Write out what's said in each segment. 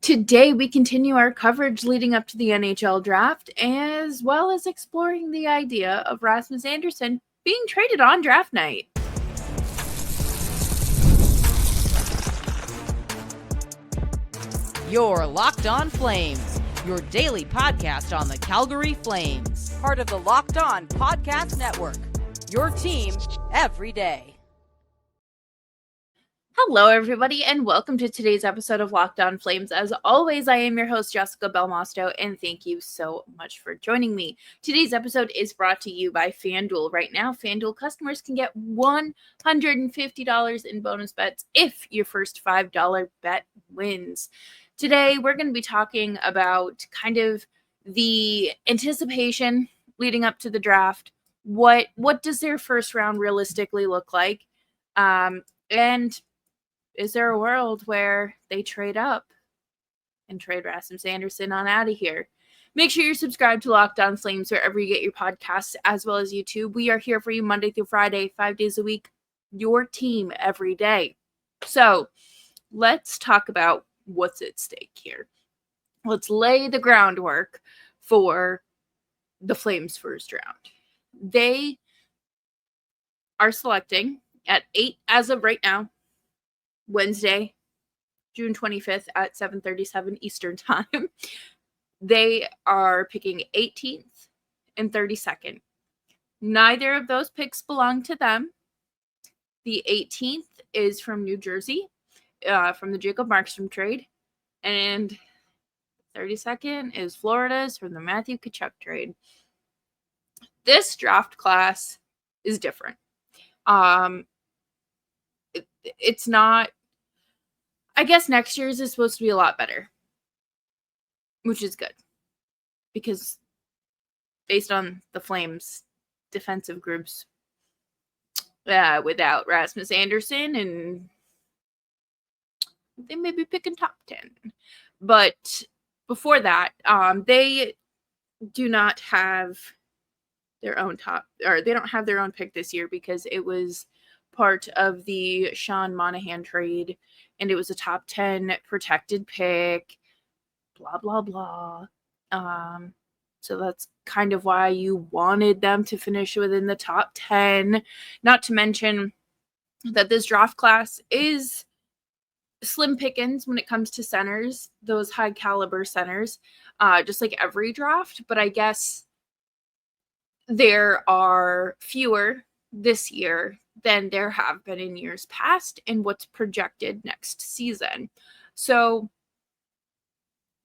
Today, we continue our coverage leading up to the NHL draft, as well as exploring the idea of Rasmus Andersson being traded on draft night. You're Locked On Flames, your daily podcast on the Calgary Flames. Part of the Locked On Podcast Network, your team every day. Hello, everybody, and welcome to today's episode of Locked On Flames. As always, I am your host, Jessica Belmosto, and thank you so much for joining me. Today's episode is brought to you by FanDuel. Right now, FanDuel customers can get $150 in bonus bets if your first $5 bet wins. Today, we're going to be talking about kind of the anticipation leading up to the draft. What does their first round realistically look like? And is there a world where they trade up and trade Rasmus Andersson on out of here? Make sure you're subscribed to Locked On Flames wherever you get your podcasts, as well as YouTube. We are here for you Monday through Friday, 5 days a week, your team every day. So let's talk about what's at stake here. Let's lay the groundwork for the Flames' first round. They are selecting at 8 as of right now, Wednesday, June 25th at 7:37 Eastern Time. They are picking 18th and 32nd. Neither of those picks belong to them. The 18th is from New Jersey, from the Jacob Markstrom trade, and 32nd is Florida's from the Matthew Tkachuk trade. This draft class is different. It's not, I guess next year's is supposed to be a lot better, which is good because based on the Flames defensive groups, without Rasmus Andersson, and they may be picking top 10. But before that, they do not have their own they don't have their own pick this year because it was part of the Sean Monahan trade, and it was a top 10 protected pick, blah, blah, blah. So that's kind of why you wanted them to finish within the top 10. Not to mention that this draft class is slim pickings when it comes to centers, those high caliber centers, just like every draft. But I guess there are fewer this year than there have been in years past and what's projected next season. So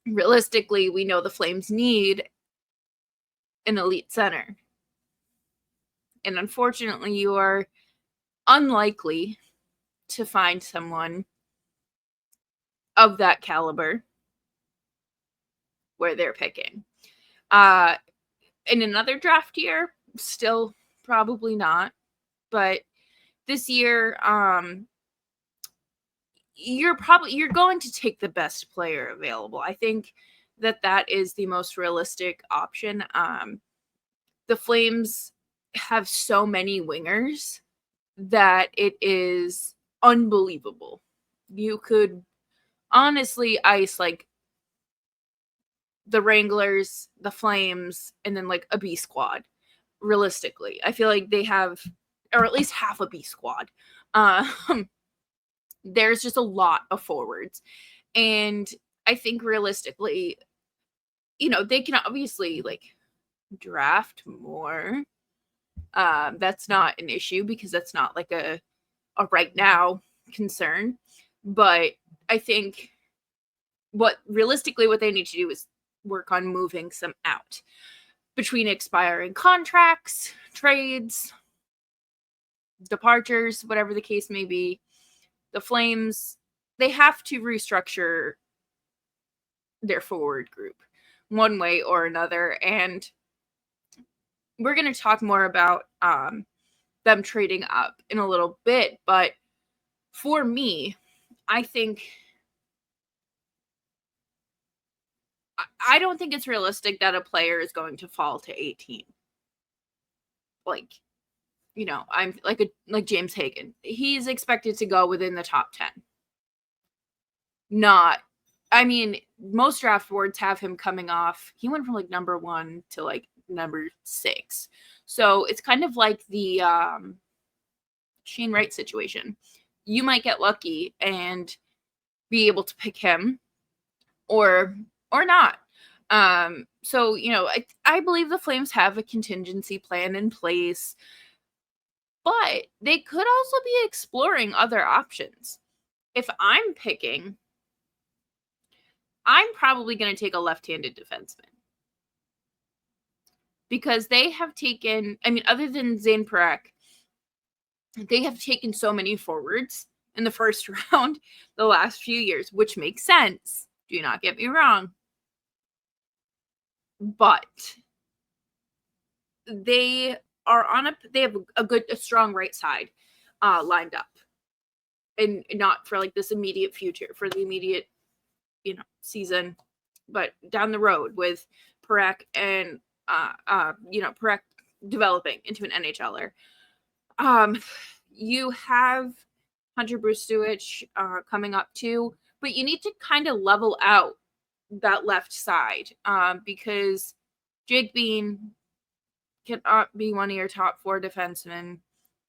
realistically, we know the Flames need an elite center. And unfortunately, you are unlikely to find someone of that caliber where they're picking. In another draft year, still probably not. But this year, you're going to take the best player available. I think that is the most realistic option. The Flames have so many wingers that it is unbelievable. You could honestly ice like the Wranglers, the Flames, and then like a B squad. Realistically, I feel like they have, or at least half a B squad. There's just a lot of forwards. And I think realistically, they can obviously like draft more. That's not an issue because that's not like a right now concern. But I think what they need to do is work on moving some out between expiring contracts, trades, departures, whatever the case may be. The Flames, they have to restructure their forward group one way or another. And we're going to talk more about them trading up in a little bit. But for me, I don't think it's realistic that a player is going to fall to 18. Like, I'm like James Hagan. He's expected to go within the top 10. Not I mean, most draft boards have him coming off. He went from like number 1 to like number 6. So it's kind of like the Shane Wright situation. You might get lucky and be able to pick him or not. So, you know, I believe the Flames have a contingency plan in place, but they could also be exploring other options. If I'm picking, I'm probably going to take a left-handed defenseman. Because they have taken, I mean, other than Zane Parekh, they have taken so many forwards in the first round the last few years, which makes sense. Do not get me wrong. But they have a strong right side lined up. And not for like this immediate future, for the immediate, you know, season, but down the road with Parekh and you know, Parekh developing into an NHLer. You have Hunter Brustewicz coming up too, but you need to kind of level out that left side because Jake Bean cannot be one of your top 4 defensemen.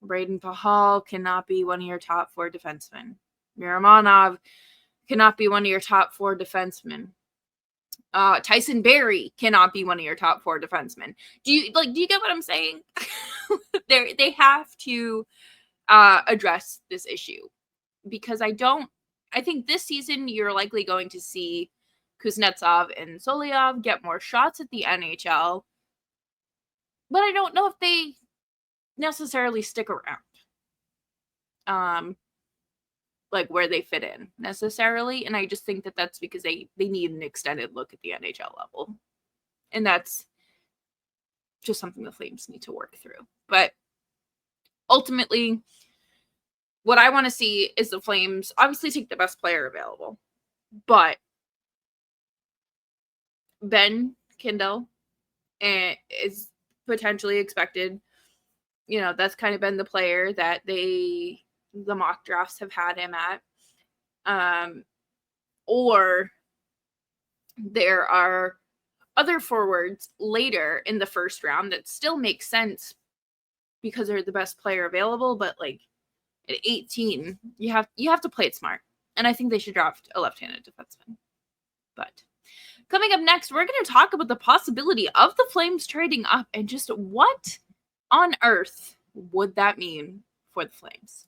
Braden Pahal cannot be one of your top 4 defensemen. Miramonov cannot be one of your top 4 defensemen. Tyson Barrie cannot be one of your top 4 defensemen. Do you get what I'm saying? They have to address this issue because I think this season you're likely going to see Kuznetsov and Solyov get more shots at the NHL, but I don't know if they necessarily stick around. Like where they fit in necessarily. And I just think that that's because they need an extended look at the NHL level. And that's just something the Flames need to work through. But ultimately, what I want to see is the Flames obviously take the best player available. But Ben Kindle is potentially expected. You know, that's kind of been the player that the mock drafts have had him at. Or there are other forwards later in the first round that still make sense because they're the best player available, but like at 18, you have to play it smart. And I think they should draft a left-handed defenseman. But coming up next, we're going to talk about the possibility of the Flames trading up and just what on earth would that mean for the Flames.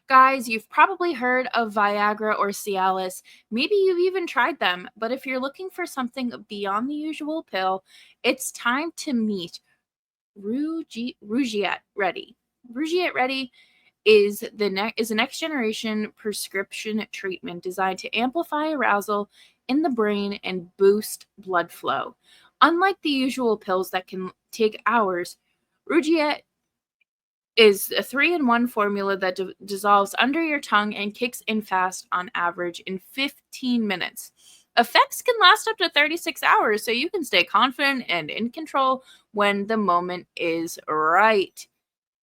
Guys, you've probably heard of Viagra or Cialis. Maybe you've even tried them, but if you're looking for something beyond the usual pill, it's time to meet Rougiette Ready. Rougiette Ready is a next generation prescription treatment designed to amplify arousal in the brain and boost blood flow. Unlike the usual pills that can take hours, Rougiette is a 3-in-1 formula that dissolves under your tongue and kicks in fast on average in 15 minutes. Effects can last up to 36 hours, so you can stay confident and in control when the moment is right.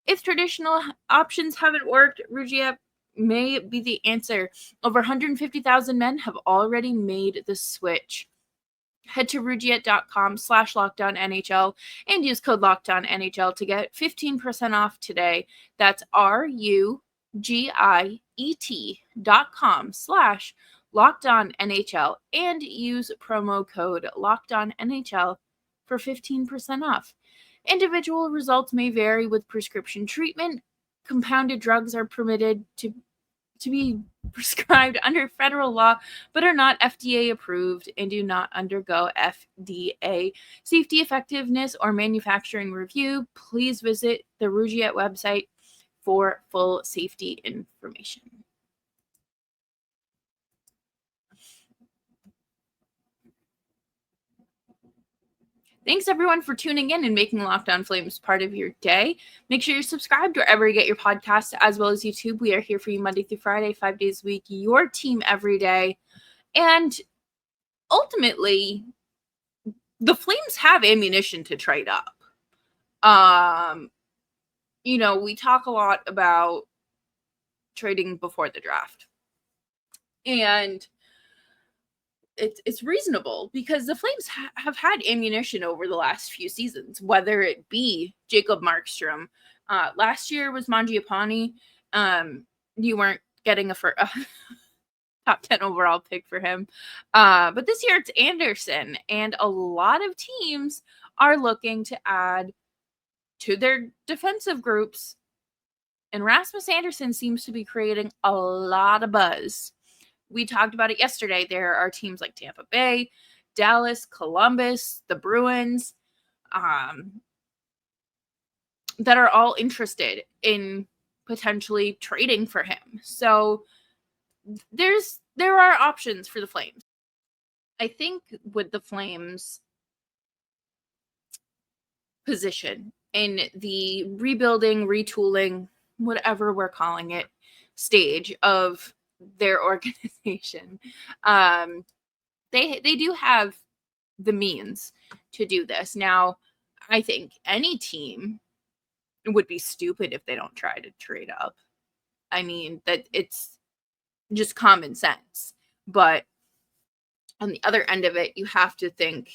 If traditional options haven't worked, Rougiette may be the answer. Over 150,000 men have already made the switch. Head to rougiette.com/LockedOnNHL and use code LockedOnNHL to get 15% off today. That's RUGIET.com/LockedOnNHL and use promo code LockedOnNHL for 15% off. Individual results may vary with prescription treatment. Compounded drugs are permitted to be prescribed under federal law, but are not FDA approved and do not undergo FDA safety, effectiveness, or manufacturing review. Please visit the Rougiette website for full safety information. Thanks, everyone, for tuning in and making Locked On Flames part of your day. Make sure you're subscribed wherever you get your podcasts, as well as YouTube. We are here for you Monday through Friday, 5 days a week, your team every day. And ultimately, the Flames have ammunition to trade up. we talk a lot about trading before the draft. And it's reasonable because the Flames have had ammunition over the last few seasons, whether it be Jacob Markstrom. Last year was Mangiapane. You weren't getting a top 10 overall pick for him. But this year it's Andersson, and a lot of teams are looking to add to their defensive groups. And Rasmus Andersson seems to be creating a lot of buzz. We talked about it yesterday. There are teams like Tampa Bay, Dallas, Columbus, the Bruins, that are all interested in potentially trading for him. So there are options for the Flames. I think with the Flames position in the rebuilding, retooling, whatever we're calling it, stage of their organization, they do have the means to do this. Now, I think any team would be stupid if they don't try to trade up. I mean, that it's just common sense. But on the other end of it, you have to think,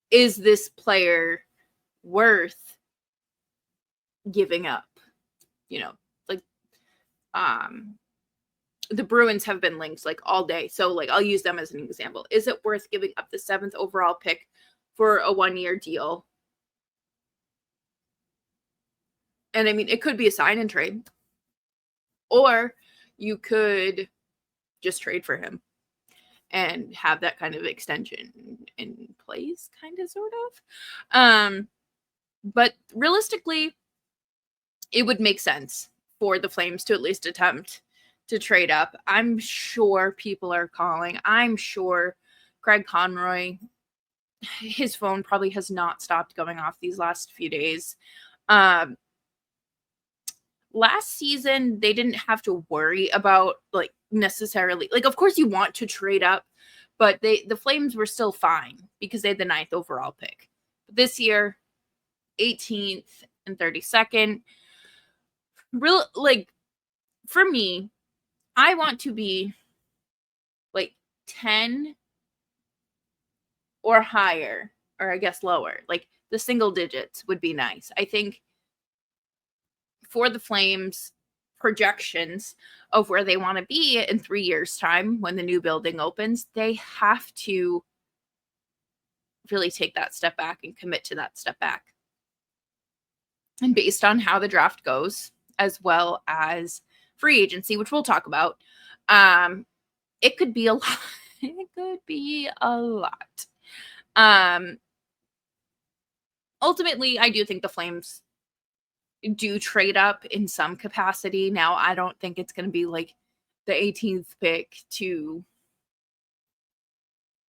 is this player worth giving up? Like the Bruins have been linked like all day. So like I'll use them as an example. Is it worth giving up the 7th overall pick for a 1-year deal? And I mean, it could be a sign and trade. Or you could just trade for him and have that kind of extension in place, kind of, sort of. But realistically, it would make sense for the Flames to at least attempt to trade up. I'm sure people are calling. I'm sure Craig Conroy, his phone probably has not stopped going off these last few days. Last season, they didn't have to worry about necessarily, of course you want to trade up, but the Flames were still fine because they had the 9th overall pick. But this year, 18th and 32nd. For me, I want to be 10 or higher, or I guess lower. The single digits would be nice. I think for the Flames projections of where they want to be in 3 years' time when the new building opens, they have to really take that step back and commit to that step back. And based on how the draft goes, as well as free agency, which we'll talk about, it could be a lot. It could be a lot. Ultimately, I do think the Flames do trade up in some capacity. Now, I don't think it's going to be the 18th pick to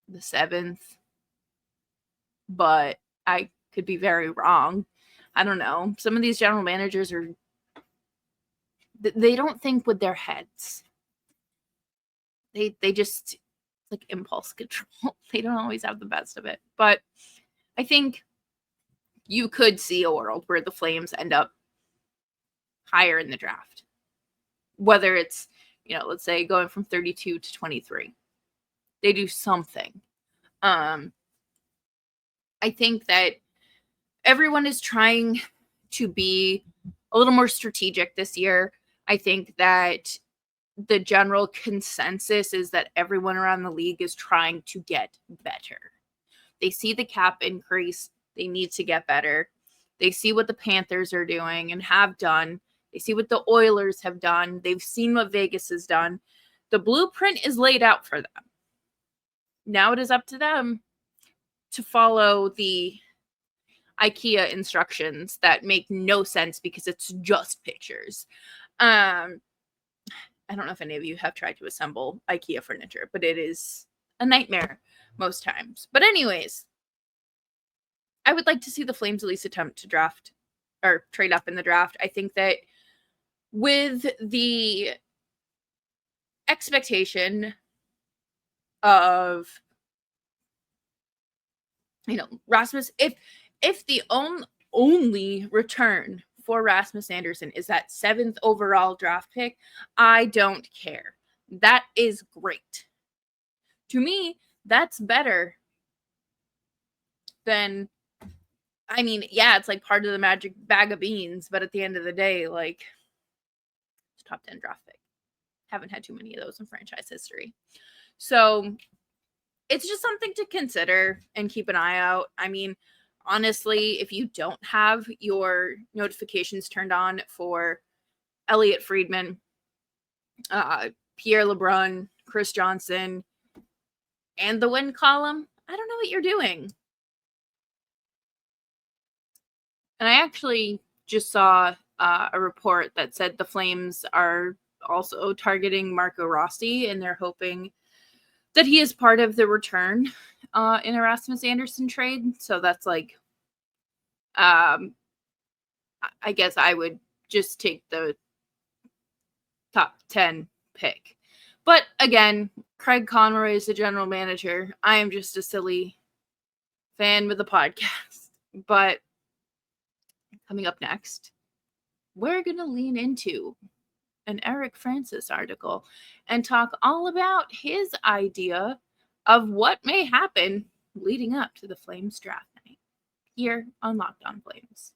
the 7th, but I could be very wrong. I don't know. Some of these general managers they don't think with their heads. They just impulse control. They don't always have the best of it. But I think you could see a world where the Flames end up higher in the draft. Whether it's, let's say going from 32 to 23. They do something. I think that everyone is trying to be a little more strategic this year. I think that the general consensus is that everyone around the league is trying to get better. They see the cap increase. They need to get better. They see what the Panthers are doing and have done. They see what the Oilers have done. They've seen what Vegas has done. The blueprint is laid out for them. Now it is up to them to follow the IKEA instructions that make no sense because it's just pictures. I don't know if any of you have tried to assemble IKEA furniture, but it is a nightmare most times. But anyways, I would like to see the Flames at least attempt to draft or trade up in the draft. I think that with the expectation of, Rasmus, if the only return for Rasmus Andersson is that 7th overall draft pick. I don't care. That is great. To me, that's better than, I mean, yeah, it's like part of the magic bag of beans, but at the end of the day, like, it's top 10 draft pick. Haven't had too many of those in franchise history. So it's just something to consider and keep an eye out. I mean, honestly, if you don't have your notifications turned on for Elliot Friedman, Pierre LeBrun, Chris Johnson, and the win column, I don't know what you're doing. And I actually just saw a report that said the Flames are also targeting Marco Rossi, and they're hoping that he is part of the return in a Rasmus Andersson trade. So that's like, I guess I would just take the top 10 pick. But again, Craig Conroy is the general manager. I am just a silly fan with the podcast. But coming up next, we're going to lean into an Eric Francis article and talk all about his idea of what may happen leading up to the Flames draft night here on Locked On Flames.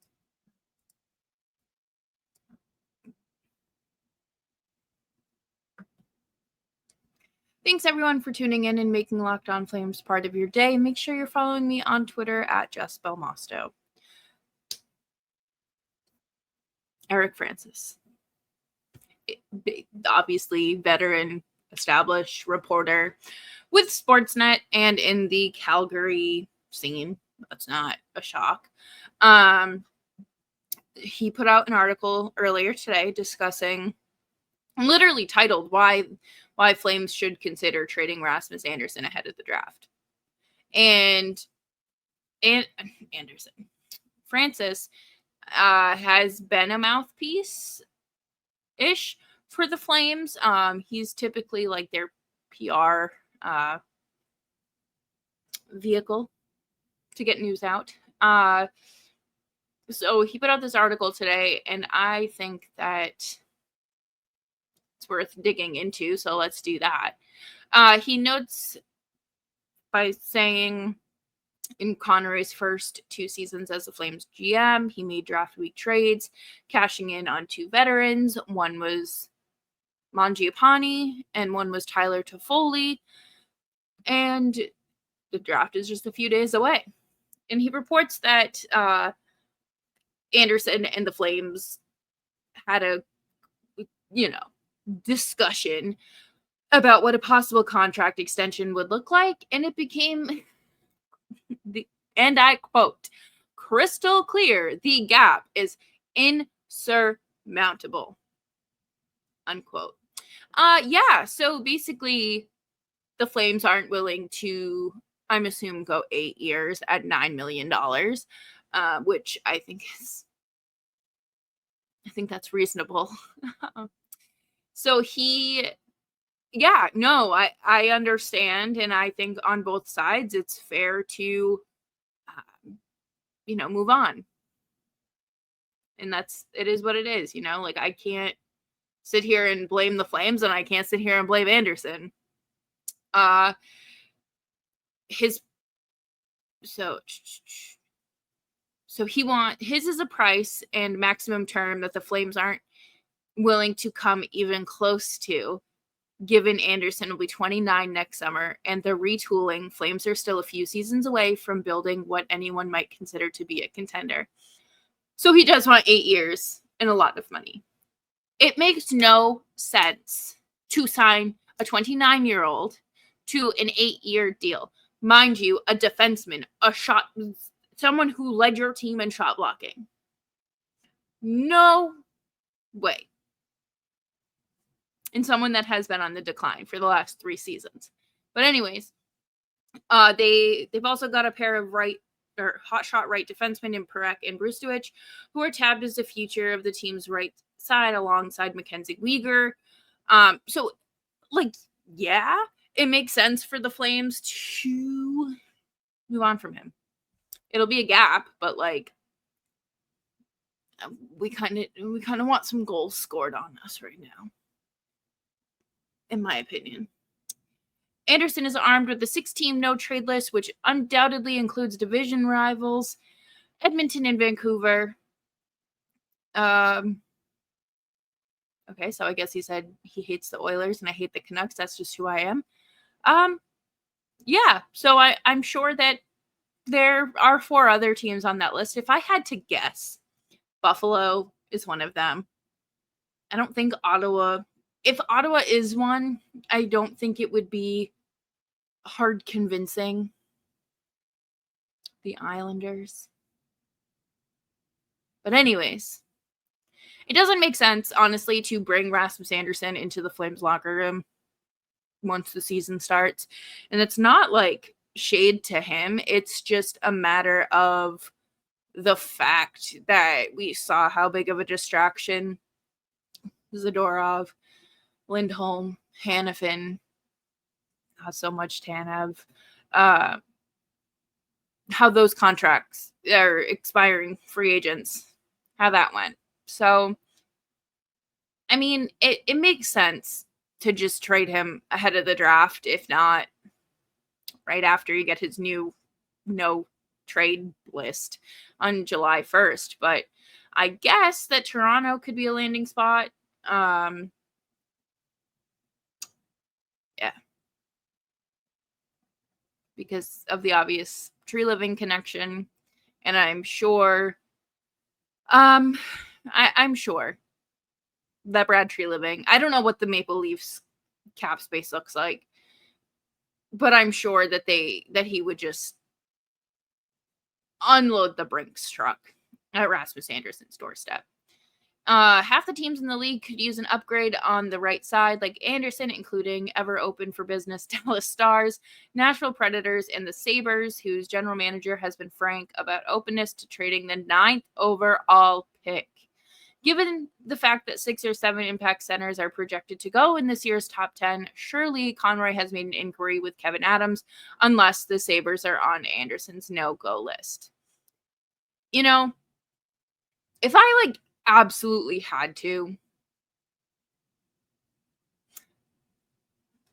Thanks everyone for tuning in and making Locked On Flames part of your day. Make sure you're following me on Twitter at Jess Belmosto. Eric Francis. Obviously veteran, established reporter with Sportsnet and in the Calgary scene. That's not a shock. He put out an article earlier today discussing, literally titled, why Flames should consider trading Rasmus Andersson ahead of the draft. And Andersson. Francis has been a mouthpiece-ish for the Flames. He's typically like their PR vehicle to get news out. So he put out this article today, and I think that it's worth digging into, so let's do that. He notes by saying, in Conroy's first 2 seasons as the Flames GM, he made draft week trades, cashing in on 2 veterans. One was Mangiapane, and one was Tyler Toffoli. And the draft is just a few days away. And he reports that Andersson and the Flames had a, discussion about what a possible contract extension would look like. And it became, and I quote, crystal clear, the gap is insurmountable, unquote. So basically the Flames aren't willing to, I'm assuming, go 8 years at $9 million, which I think that's reasonable. So I understand. And I think on both sides, it's fair to, move on. And it is what it is, like I can't sit here and blame the Flames, and I can't sit here and blame Andersson. His is a price and maximum term that the Flames aren't willing to come even close to, given Andersson will be 29 next summer, and the retooling, Flames are still a few seasons away from building what anyone might consider to be a contender. So he does want 8 years and a lot of money. It makes no sense to sign a 29-year-old to an 8-year deal. Mind you, a defenseman, someone who led your team in shot blocking. No way. And someone that has been on the decline for the last 3 seasons. But anyways, they've also got a pair of hotshot right defensemen in Parekh and Brustowicz, who are tabbed as the future of the team's right side alongside Mackenzie Weegar. It makes sense for the Flames to move on from him. It'll be a gap, but we kind of want some goals scored on us right now, in my opinion. Andersson is armed with the 6-team no-trade list, which undoubtedly includes division rivals Edmonton and Vancouver. Okay, so I guess he said he hates the Oilers and I hate the Canucks. That's just who I am. Yeah, so I'm sure that there are 4 other teams on that list. If I had to guess, Buffalo is one of them. I don't think Ottawa. If Ottawa is one, I don't think it would be hard convincing the Islanders. But anyways, it doesn't make sense, honestly, to bring Rasmus Andersson into the Flames locker room once the season starts. And it's not like shade to him. It's just a matter of the fact that we saw how big of a distraction Zadorov, Lindholm, Hanifin, not so much Tanev, how those contracts are expiring free agents, how that went. So, I mean, it makes sense to just trade him ahead of the draft, if not right after you get his new no trade list on July 1st. But I guess that Toronto could be a landing spot. Yeah. Because of the obvious Tree Living connection. And I'm sure, I'm sure that Brad Tree Living, I don't know what the Maple Leafs cap space looks like, but I'm sure that he would just unload the Brinks truck at Rasmus Andersson's doorstep. Half the teams in the league could use an upgrade on the right side, like Andersson, including ever open for business Dallas Stars, Nashville Predators, and the Sabres, whose general manager has been frank about openness to trading the 9th overall pick. Given the fact that 6 or 7 impact centers are projected to go in this year's top 10, surely Conroy has made an inquiry with Kevin Adams, unless the Sabres are on Andersson's no-go list. You know, if I absolutely had to,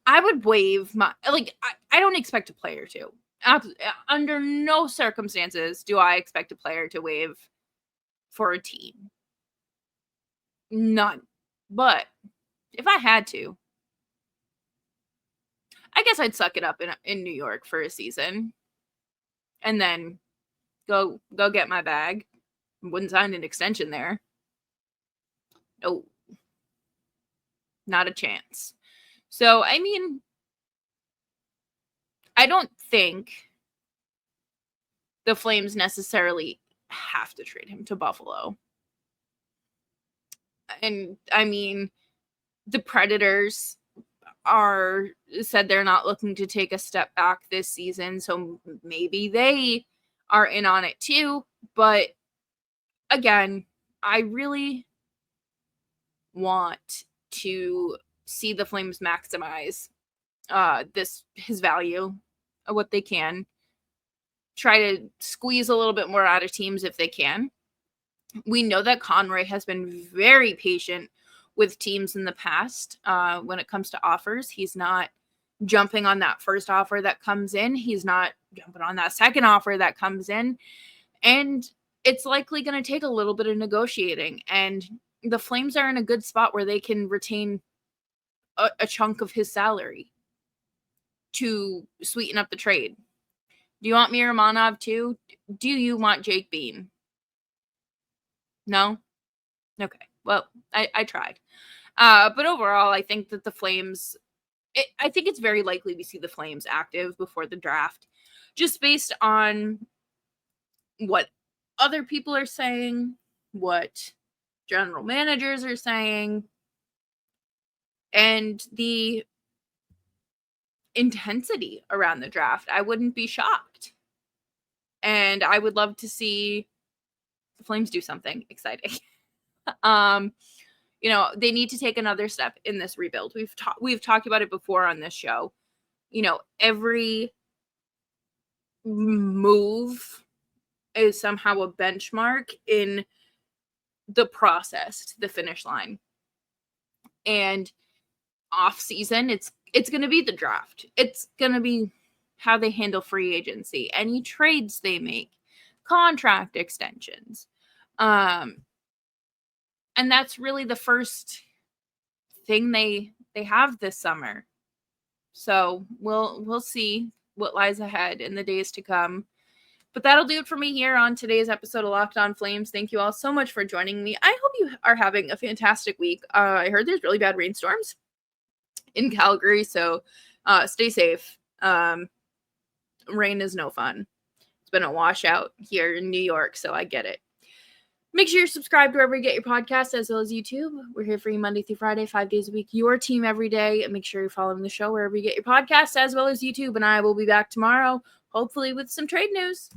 I would waive my, I don't expect a player to. Under no circumstances do I expect a player to waive for a team. None. But if I had to, I guess I'd suck it up in New York for a season and then go get my bag. Wouldn't sign an extension there. No. Not a chance. So, I mean, I don't think the Flames necessarily have to trade him to Buffalo. And, I mean, the Predators said they're not looking to take a step back this season, so maybe they are in on it too. But, again, I really want to see the Flames maximize his value, what they can. Try to squeeze a little bit more out of teams if they can. We know that Conroy has been very patient with teams in the past when it comes to offers. He's not jumping on that first offer that comes in. He's not jumping on that second offer that comes in. And it's likely going to take a little bit of negotiating. And the Flames are in a good spot where they can retain a chunk of his salary to sweeten up the trade. Do you want Miromanov too? Do you want Jake Bean? No? Okay. Well, I tried. But overall, I think that the Flames, I think it's very likely we see the Flames active before the draft, just based on what other people are saying, what general managers are saying, and the intensity around the draft. I wouldn't be shocked. And I would love to see the Flames do something exciting. You know, they need to take another step in this rebuild. We've talked about it before on this show. You know, every move is somehow a benchmark in the process to the finish line. And off season, it's going to be the draft. It's going to be how they handle free agency, any trades they make, contract extensions. And that's really the first thing they have this summer. So we'll see what lies ahead in the days to come. But that'll do it for me here on today's episode of Locked On Flames. Thank you all so much for joining me. I hope you are having a fantastic week. I heard there's really bad rainstorms in Calgary, so stay safe. Rain is no fun. It's been a washout here in New York, so I get it. Make sure you're subscribed wherever you get your podcasts, as well as YouTube. We're here for you Monday through Friday, 5 days a week. Your team every day. And make sure you're following the show wherever you get your podcasts, as well as YouTube. And I will be back tomorrow, hopefully with some trade news.